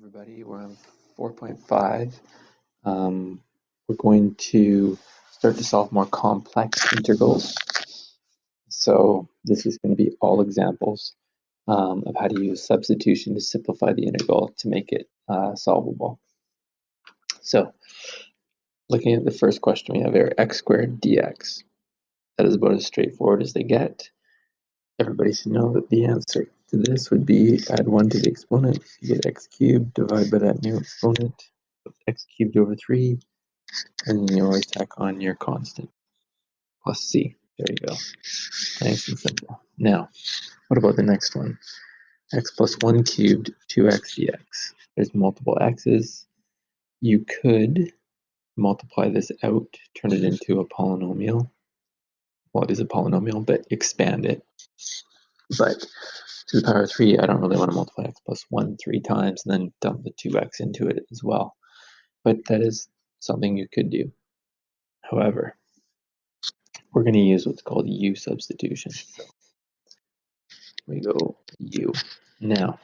Everybody, we're on 4.5. We're going to start to solve more complex integrals. So this is going to be all examples of how to use substitution to simplify the integral to make it solvable. So looking at the first question, we have here x squared dx. That is about as straightforward as they get. Everybody should know that the answer to this would be add 1 to the exponent, you get x cubed, divide by that new exponent, x cubed over 3, and you always tack on your constant, plus c. There you go. Nice and simple. Now, what about the next one? X plus 1 cubed, 2x dx. There's multiple x's. You could multiply this out, turn it into a polynomial. Well, it is a polynomial, but expand it. But to the power of 3, I don't really want to multiply x plus 1 3 times and then dump the 2x into it as well. But that is something you could do. However, we're going to use what's called U substitution. So we go U. Now,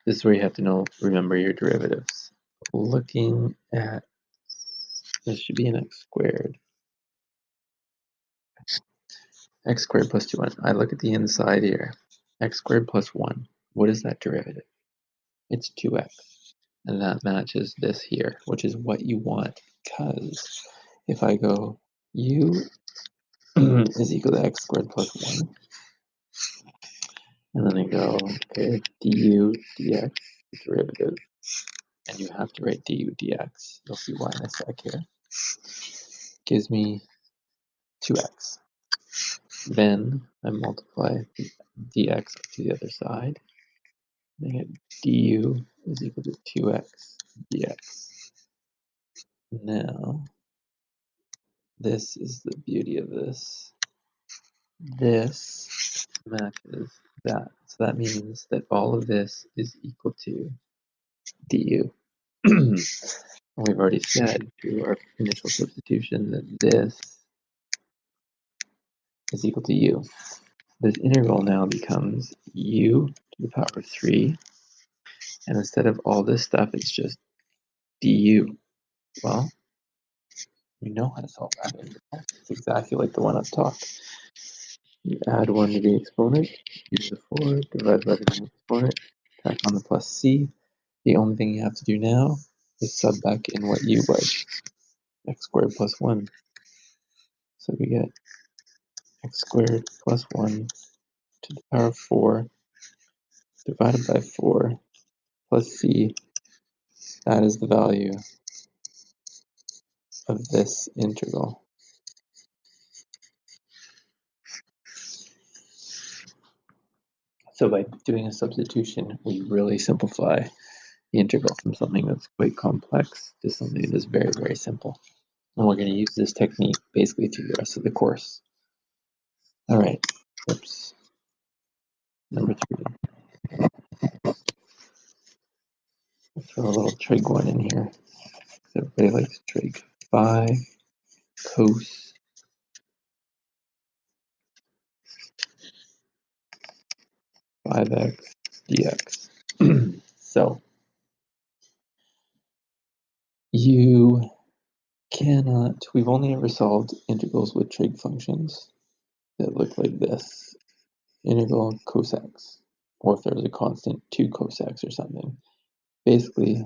this is where you have to remember your derivatives. Looking at, this should be an x squared. X squared plus 2y. I look at the inside here. X squared plus 1. What is that derivative? It's 2x. And that matches this here, which is what you want, because if I go U is equal to x squared plus 1, and then I go, okay, du dx, derivative, and you have to write du dx. You'll see why in a sec here. Gives me 2x. Then I multiply dx to the other side. I get du is equal to 2x dx. Now, this is the beauty of this. This matches that. So that means that all of this is equal to du. We've already said through our initial substitution that this is equal to u. This integral now becomes u to the power of 3. And instead of all this stuff, it's just du. Well, we know how to solve that integral. It's exactly like the one up top. You add 1 to the exponent, use the 4, divide by the exponent, tack on the plus c. The only thing you have to do now is sub back in what u was, x squared plus 1. So we get x squared plus 1 to the power of 4 divided by 4 plus c. That is the value of this integral. So by doing a substitution, we really simplify the integral from something that's quite complex to something that is very, very simple. And we're going to use this technique basically through the rest of the course. All right, oops, number 3. I'll throw a little trig one in here. Everybody likes trig. 5 cos 5x dx. So you cannot, we've only ever solved integrals with trig functions that look like this. Integral cos x, or if there's a constant 2 cos x or something. Basically,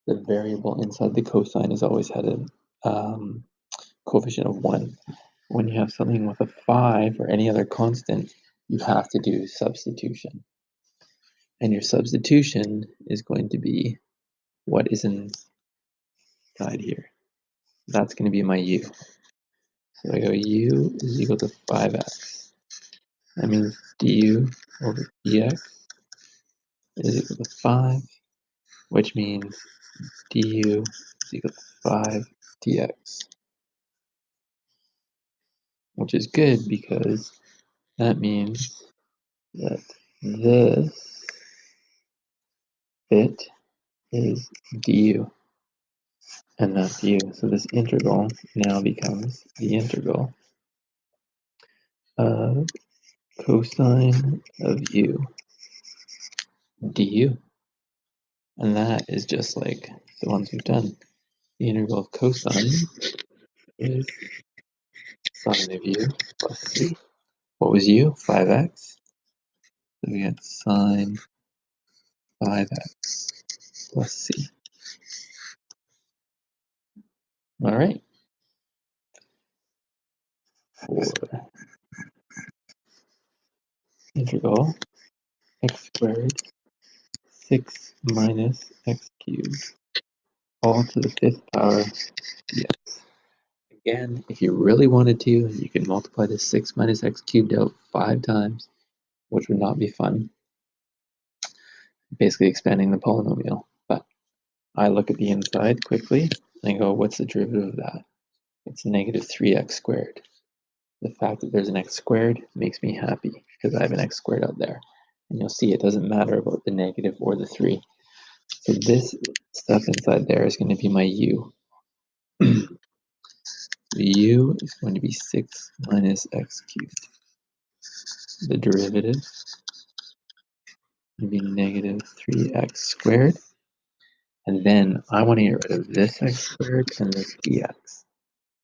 the variable inside the cosine has always had a coefficient of 1. When you have something with a 5 or any other constant, you have to do substitution. And your substitution is going to be what is inside here. That's going to be my u. So I go u is equal to 5x. That means du over dx is equal to 5, which means du is equal to 5 dx. Which is good because that means that this bit is du, and that's u. So this integral now becomes the integral of cosine of u du. And that is just like the ones we've done. The integral of cosine is sine of u plus c. What was u? 5x. So we get sine 5x plus c. All right. For integral x squared 6 minus x cubed all to the 5th power dx. Again, if you really wanted to, you could multiply this 6 minus x cubed out 5 times, which would not be fun. Basically expanding the polynomial. But I look at the inside quickly and go, what's the derivative of that? It's negative 3x squared. The fact that there's an x squared makes me happy because I have an x squared out there. And you'll see it doesn't matter about the negative or the 3. So this stuff inside there is going to be my u. The u is going to be 6 minus x cubed. The derivative is going to be negative 3x squared. And then I want to get rid of this x squared and this dx.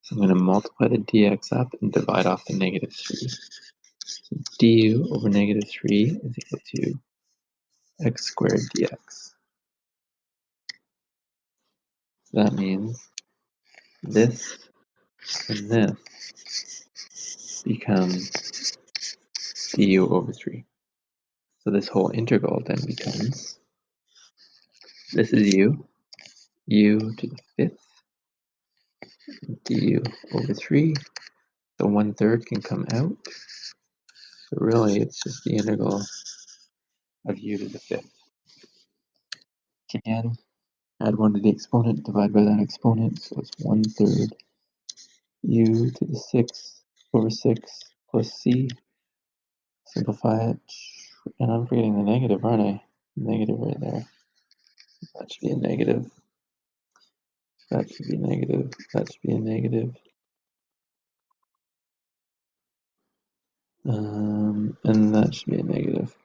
So I'm going to multiply the dx up and divide off the negative 3. So du over negative 3 is equal to x squared dx. So that means this and this become du over 3. So this whole integral then becomes, this is u to the 5th, du over 3. So 1/3 can come out. So really it's just the integral of u to the 5th. Again, add 1 to the exponent, divide by that exponent, so it's 1/3 u to the 6th over 6 plus c. Simplify it, and I'm forgetting the negative, aren't I? Negative right there. That should be a negative. That should be negative. That should be a negative. And that should be a negative.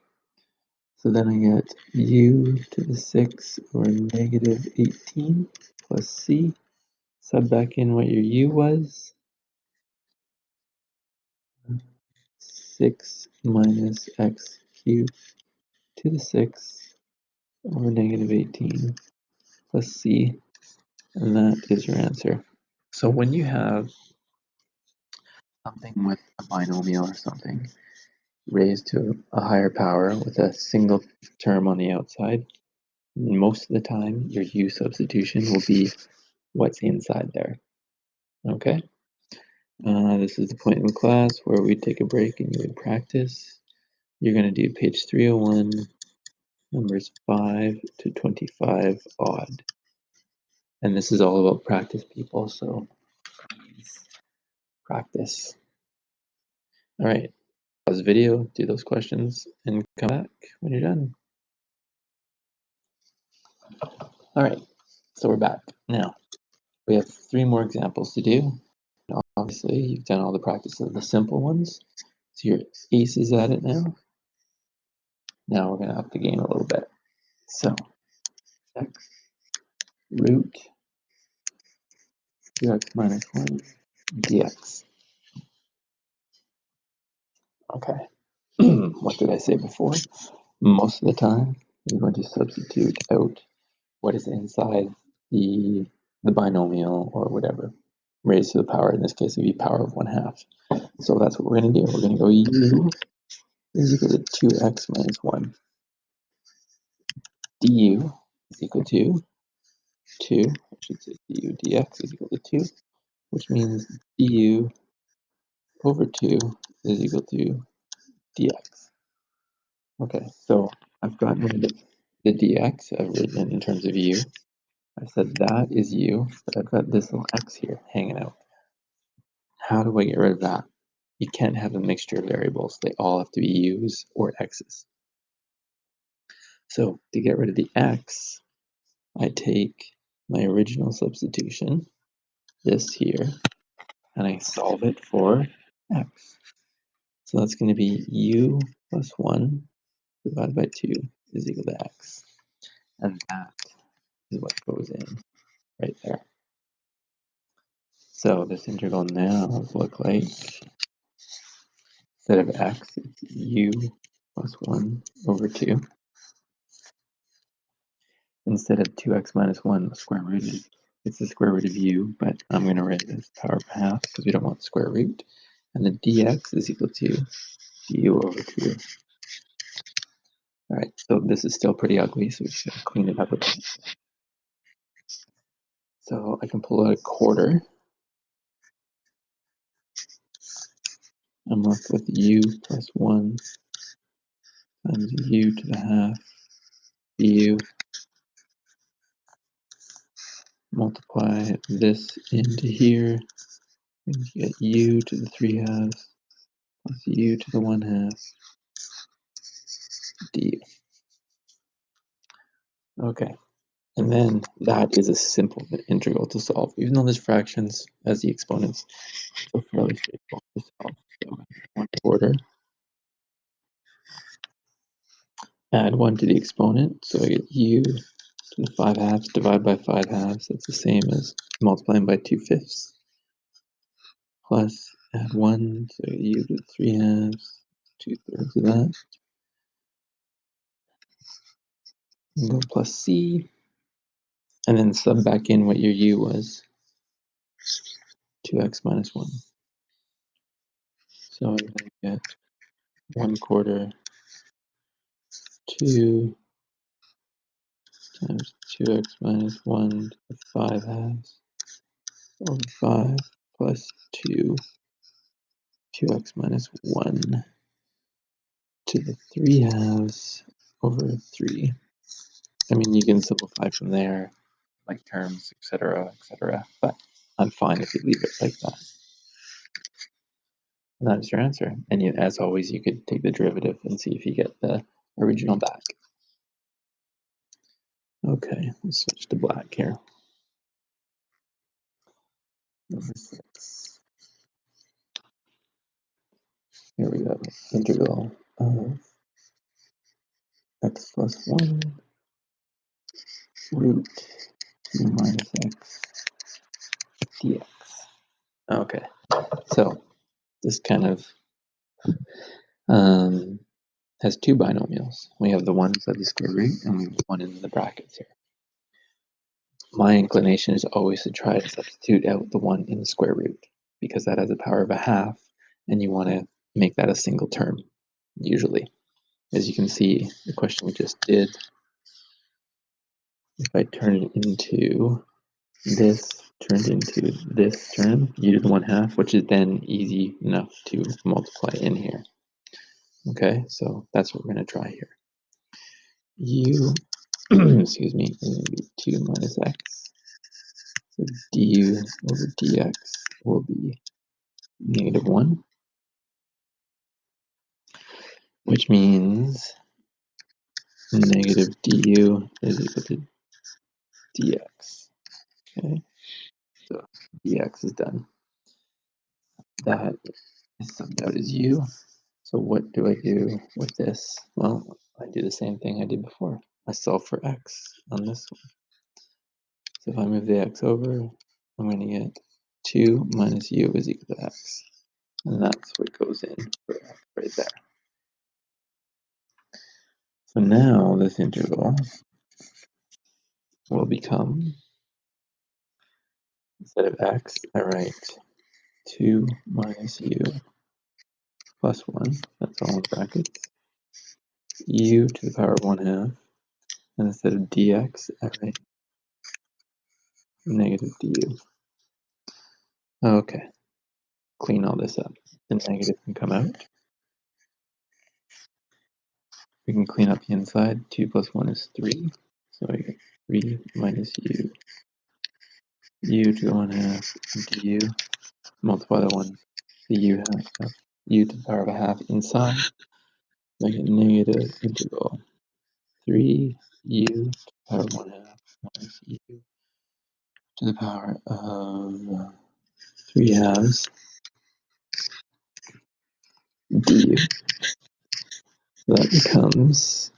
So then I get u to the 6 over negative 18 plus c. Sub back in what your u was. 6 minus x cubed to the 6 over negative 18 plus c. And that is your answer. So when you have something with a binomial or something raised to a higher power with a single term on the outside, most of the time your u substitution will be what's inside there. Okay? This is the point in the class where we take a break and you would practice. You're going to do page 301, numbers 5 to 25 odd. And this is all about practice, people, so practice. All right, pause the video, do those questions, and come back when you're done. All right, so we're back. Now, we have 3 more examples to do. Obviously, you've done all the practice of the simple ones, so your ace is at it now. Now we're going to up the game a little bit. So, x root 2x minus 1 dx. Okay, what did I say before? Most of the time, you're going to substitute out what is inside the binomial or whatever, raised to the power. In this case, it would be power of 1/2. So that's what we're going to do. We're going to go u is equal to 2x minus 1. Du is equal to 2, I should say du dx is equal to 2, which means du over 2 is equal to dx. Okay, so I've gotten rid of the dx I've written in terms of u. I said that is u, but I've got this little x here hanging out. How do I get rid of that? You can't have a mixture of variables. They all have to be u's or x's. So to get rid of the x, I take my original substitution, this here, and I solve it for x. So that's going to be u plus 1 divided by 2 is equal to x. And that is what goes in right there. So this integral now will look like, instead of x, it's u plus 1 over 2. Instead of 2x minus 1, the square root is, it's the square root of u, but I'm going to write it as power of half because we don't want the square root. And the dx is equal to du over 2. All right, so this is still pretty ugly, so we should clean it up a bit. So I can pull out a quarter. I'm left with u plus 1 times u to the half du. Multiply this into here, and you get u to the 3 halves plus u to the 1 half du. Okay, and then that is a simple integral to solve. Even though there's fractions as the exponents, it's fairly straightforward to solve. So 1 quarter, add 1 to the exponent, so I get u to the 5 halves, divide by 5 halves. That's the same as multiplying by 2/5. Plus add 1, so u to the 3 halves, 2/3 of that. And go plus c, and then sub back in what your u was, 2x minus 1. So I'm going to get 1 quarter 2 times 2x minus 1 to the 5 halves over 5 plus 2, 2x minus 1 to the 3 halves over 3. I mean, you can simplify from there, like terms, etc., but I'm fine if you leave it like that. And that is your answer. And you, as always, you could take the derivative and see if you get the original back. Okay, let's switch to black here. Number 6. Here we go. Integral of x plus 1 root 2 minus x dx. Okay, so this kind of has two binomials. We have the one inside the square root, and we have one in the brackets here. My inclination is always to try to substitute out the one in the square root, because that has a power of a half, and you want to make that a single term, usually. As you can see, the question we just did, if I turn it into this turned into this term, u to the 1 half, which is then easy enough to multiply in here. Okay, so that's what we're going to try here. U, excuse me, is going to be 2 minus x. So du over dx will be negative 1, which means negative du is equal to dx. Okay, so dx is done. That is subbed out as u. So what do I do with this? Well, I do the same thing I did before. I solve for x on this one. So if I move the x over, I'm going to get 2 minus u is equal to x. And that's what goes in for x right there. So now this integral will become, instead of x, I write 2 minus u plus 1, that's all in brackets, u to the power of 1 half, and instead of dx, I write negative du. Okay, clean all this up. The negative can come out. We can clean up the inside. 2 plus 1 is 3. So I get 3 minus u to the 1 half into u. Multiply the 1, the u half, u to the power of a half inside. So I get negative integral 3 u to the power of 1 half minus u to the power of 3 halves du. So that becomes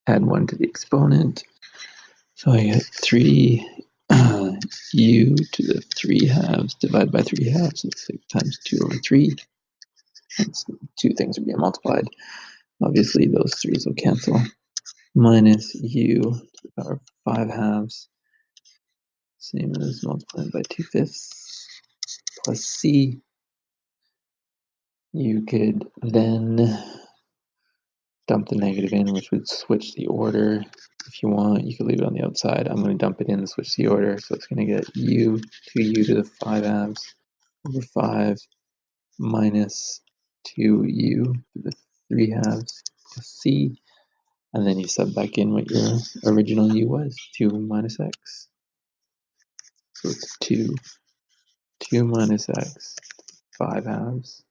add 1 to the exponent. So I get 3 u to the 3 halves divided by 3 halves. It's 6 times 2 over 3. That's 2 things are being multiplied. Obviously, those 3's will cancel. Minus u to the power of 5 halves. Same as multiplying by 2/5 plus c. You could then dump the negative in, which would switch the order. If you want, you could leave it on the outside. I'm going to dump it in and switch the order. So it's going to get u, 2u to the 5 halves over 5 minus 2u to the 3 halves plus c. And then you sub back in what your original u was, 2 minus x. So it's 2 minus x, 5 halves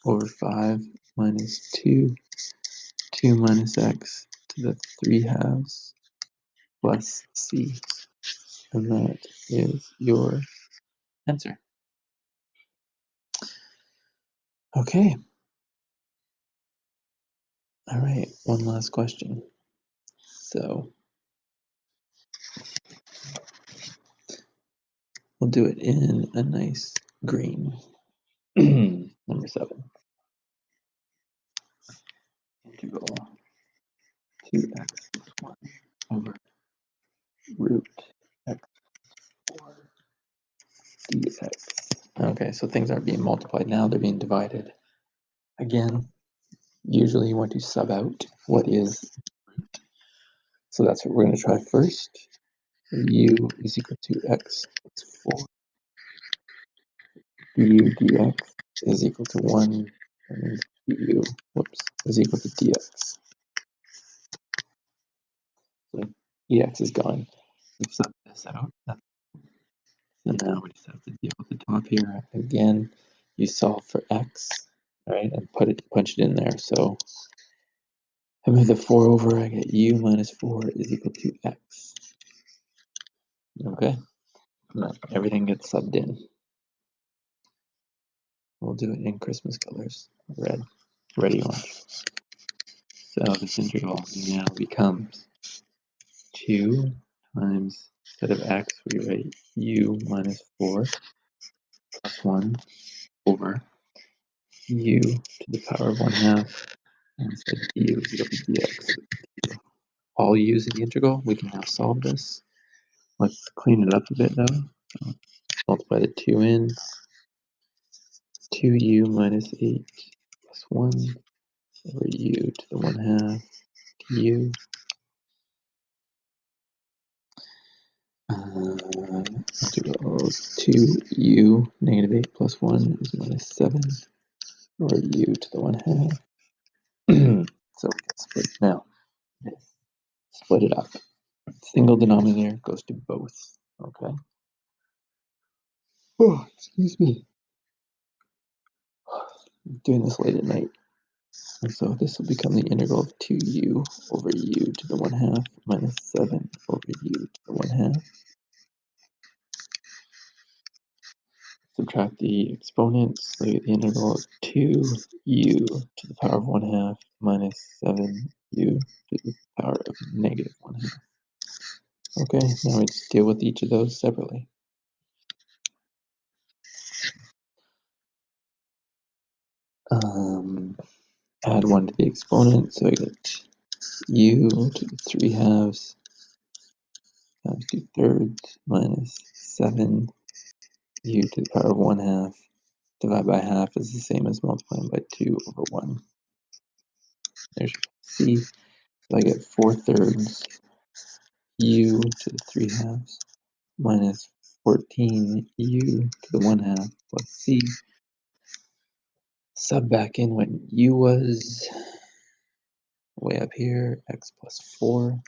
over 5 minus 2 minus x to the 3 halves plus c. And that is your answer. Okay. All right, one last question. So we'll do it in a nice green. Number 7. Integral 2x plus 1 over root x 4 dx. Okay, so things aren't being multiplied now, they're being divided. Again, usually you want to sub out what is root. So that's what we're going to try first. U is equal to x plus 4 du dx is equal to 1 and du is equal to dx. So dx is gone. We've subbed this out. So now we just have to deal with the top here. Again, you solve for x, right, and punch it in there. So I move the 4 over, I get u minus 4 is equal to x. Okay, everything gets subbed in. We'll do it in Christmas colors, red, orange. So this integral now becomes 2 times, instead of x, we write u minus 4 plus 1 over u to the power of 1 half, and instead du is equal to dx. All u's in the integral, we can now solve this. Let's clean it up a bit though. So multiply the 2 in, 2u minus 8 plus 1 over u to the 1 half u. Integral 2u negative 8 plus 1 is minus 7 over u to the 1 half. So we can split now. Split it up. Single denominator goes to both. Okay. Oh, excuse me. I'm doing this late at night. And so this will become the integral of 2u over u to the 1 half minus 7 over u to the 1 half. Subtract the exponents, so you get the integral of 2u to the power of 1 half minus 7u to the power of negative 1 half. Okay, now we just deal with each of those separately. Add 1 to the exponent, so I get u to the 3 halves times 2 thirds minus 7 u to the power of 1 half. Divide by half is the same as multiplying by 2 over 1. There's c, so I get 4 thirds u to the 3 halves minus 14 u to the 1 half plus c. Sub back in what u was way up here, x plus 4.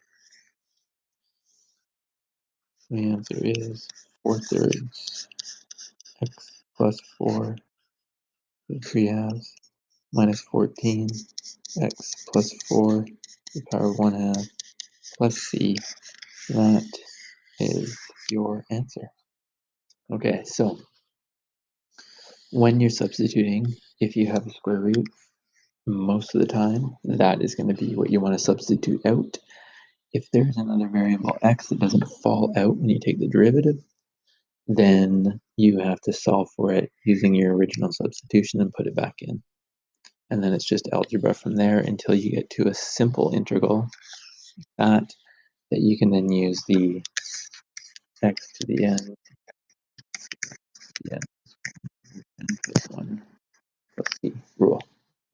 The answer is 4 thirds x plus 4 to the 3 halves minus 14 x plus 4 to the power of 1 half plus c. That is your answer. Okay, so when you're substituting, if you have a square root, most of the time, that is going to be what you want to substitute out. If there's another variable x that doesn't fall out when you take the derivative, then you have to solve for it using your original substitution and put it back in. And then it's just algebra from there until you get to a simple integral that you can then use the x to the n, n plus 1 plus c rule.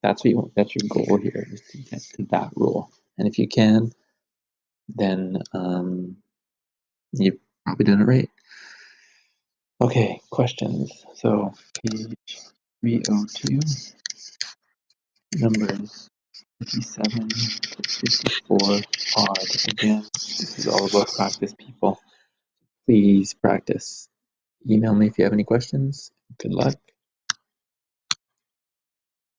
That's your goal here, is to get to that rule. And if you can, then you're probably doing it right. Okay, questions. So page 302, numbers 57 to 54 odd. Again, this is all about practice, people. Please practice. Email me if you have any questions. Good luck.